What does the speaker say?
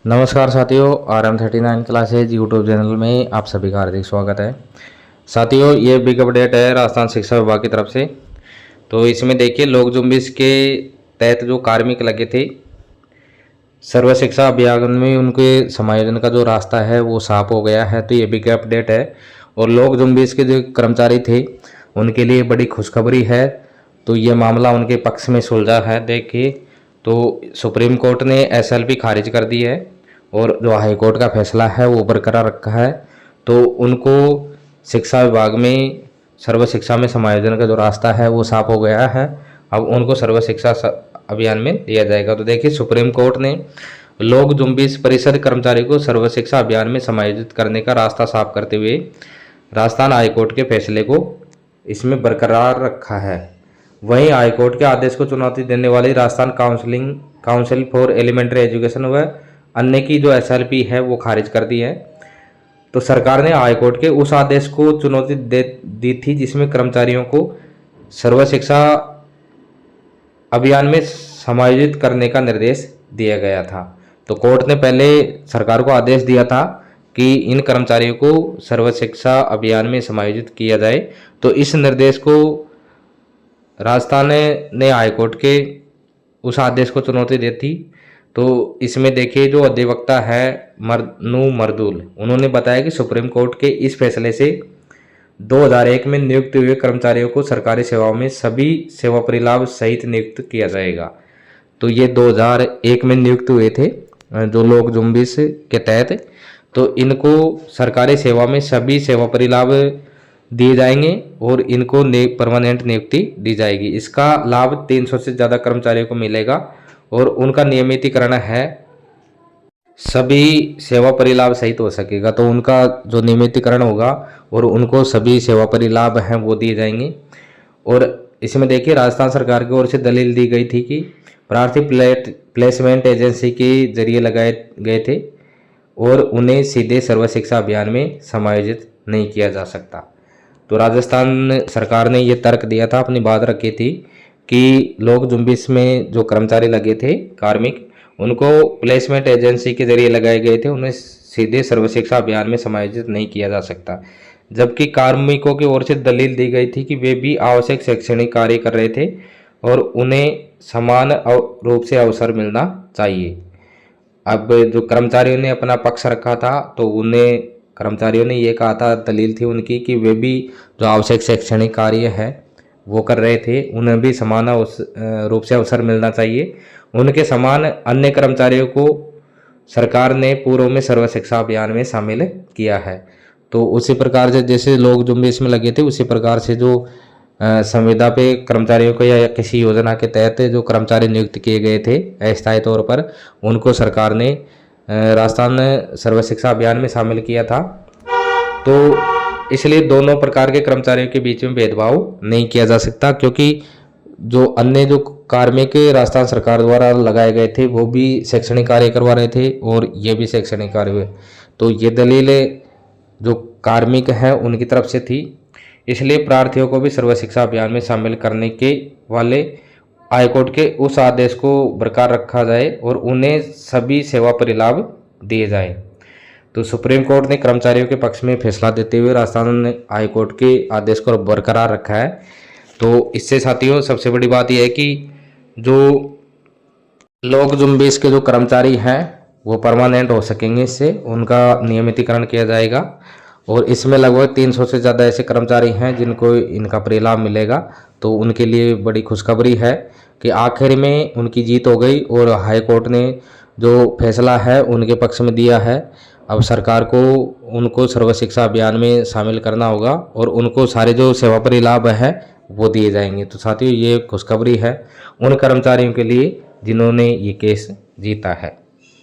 नमस्कार साथियों, RM39 classes YouTube channel में आप सभी का हार्दिक स्वागत है। साथियों, ये बिग अपडेट है राजस्थान शिक्षा विभाग की तरफ से। तो इसमें देखिए, लोक जुम्बिश के तहत जो कार्मिक लगे थे, सर्व शिक्षा अभियान में उनके समायोजन का जो रास्ता है वो साफ हो गया है। तो ये बिग अपडेट है और लोक जुम्बिश के जो कर्मचारी थे उनके लिए बड़ी खुशखबरी है। तो ये मामला उनके पक्ष में सुलझा है। देखिए, तो सुप्रीम कोर्ट ने SLP खारिज कर दी है और जो हाई कोर्ट का फैसला है वो बरकरार रखा है। तो उनको शिक्षा विभाग में सर्व शिक्षा में समायोजन का जो रास्ता है वो साफ हो गया है। अब उनको सर्व शिक्षा अभियान में लिया जाएगा। तो देखिए, सुप्रीम कोर्ट ने लोक जुम्बिश परिषद कर्मचारी को सर्व शिक्षा अभियान में समायोजित करने का रास्ता साफ करते हुए राजस्थान हाईकोर्ट के फैसले को इसमें बरकरार रखा है। वहीं हाईकोर्ट के आदेश को चुनौती देने वाली Rajasthan council for elementary education व अन्य की जो SLP है वो खारिज कर दी है। तो सरकार ने हाईकोर्ट के उस आदेश को चुनौती दी थी जिसमें कर्मचारियों को सर्व शिक्षा अभियान में समायोजित करने का निर्देश दिया गया था। तो कोर्ट ने पहले सरकार को आदेश दिया था कि इन कर्मचारियों को सर्व शिक्षा अभियान में समायोजित किया जाए। तो इस निर्देश को राजस्थान ने हाईकोर्ट के उस आदेश को चुनौती दी थी। तो इसमें देखिए, जो अधिवक्ता है मरनू मर्दुल, उन्होंने बताया कि सुप्रीम कोर्ट के इस फैसले से 2001 में नियुक्त हुए कर्मचारियों को सरकारी सेवाओं में सभी सेवा परिलाभ सहित नियुक्त किया जाएगा। तो ये 2001 में नियुक्त हुए थे जो लोक जुम्बिश के तहत। तो इनको सरकारी सेवा में सभी सेवा परिलाभ दिए जाएंगे और इनको परमानेंट नियुक्ति दी जाएगी। इसका लाभ 300 से ज़्यादा कर्मचारियों को मिलेगा और उनका नियमितीकरण है सभी सेवा परिलाभ सहित हो सकेगा। तो उनका जो नियमितीकरण होगा और उनको सभी सेवा परिलाभ हैं वो दिए जाएंगे। और इसमें देखिए, राजस्थान सरकार की ओर से दलील दी गई थी कि प्रार्थी प्लेसमेंट एजेंसी के जरिए लगाए गए थे और उन्हें सीधे सर्व शिक्षा अभियान में समायोजित नहीं किया जा सकता। तो राजस्थान सरकार ने ये तर्क दिया था, अपनी बात रखी थी कि लोक जुम्बिश में जो कर्मचारी लगे थे कार्मिक, उनको प्लेसमेंट एजेंसी के जरिए लगाए गए थे, उन्हें सीधे सर्व शिक्षा अभियान में समायोजित नहीं किया जा सकता। जबकि कार्मिकों की ओर से दलील दी गई थी कि वे भी आवश्यक शैक्षणिक कार्य कर रहे थे और उन्हें समान रूप से अवसर मिलना चाहिए। अब जो कर्मचारियों ने अपना पक्ष रखा था, तो उन्हें कर्मचारियों ने ये कहा था, दलील थी उनकी, कि वे भी जो आवश्यक शैक्षणिक कार्य है वो कर रहे थे, उन्हें भी समान रूप से अवसर मिलना चाहिए। उनके समान अन्य कर्मचारियों को सरकार ने पूर्व में सर्व शिक्षा अभियान में शामिल किया है। तो उसी प्रकार से जैसे लोग जुम्बिश में लगे थे, उसी प्रकार से जो संविदा पे कर्मचारियों को या किसी योजना के तहत जो कर्मचारी नियुक्त किए गए थे अस्थायी तौर पर, उनको सरकार ने राजस्थान सर्व शिक्षा अभियान में शामिल किया था। तो इसलिए दोनों प्रकार के कर्मचारियों के बीच में भेदभाव नहीं किया जा सकता, क्योंकि जो अन्य जो कार्मिक राजस्थान सरकार द्वारा लगाए गए थे वो भी शैक्षणिक कार्य करवा रहे थे और ये भी शैक्षणिक कार्य हुए। तो ये दलील जो कार्मिक हैं उनकी तरफ से थी। इसलिए प्रार्थियों को भी सर्व शिक्षा अभियान में शामिल करने के वाले हाईकोर्ट के उस आदेश को बरकरार रखा जाए और उन्हें सभी सेवा परिलाभ दिए जाएं। तो सुप्रीम कोर्ट ने कर्मचारियों के पक्ष में फैसला देते हुए राजस्थान हाईकोर्ट के आदेश को बरकरार रखा है। तो इससे साथियों, सबसे बड़ी बात यह है कि जो लोक जुम्बिश के जो कर्मचारी हैं वो परमानेंट हो सकेंगे, इससे उनका नियमितीकरण किया जाएगा। और इसमें लगभग 300 से ज़्यादा ऐसे कर्मचारी हैं जिनको इनका परिलाभ मिलेगा। तो उनके लिए बड़ी खुशखबरी है कि आखिर में उनकी जीत हो गई और हाई कोर्ट ने जो फैसला है उनके पक्ष में दिया है। अब सरकार को उनको सर्व शिक्षा अभियान में शामिल करना होगा और उनको सारे जो सेवा परिलाभ है वो दिए जाएंगे। तो साथियों, ये खुशखबरी है उन कर्मचारियों के लिए जिन्होंने ये केस जीता है।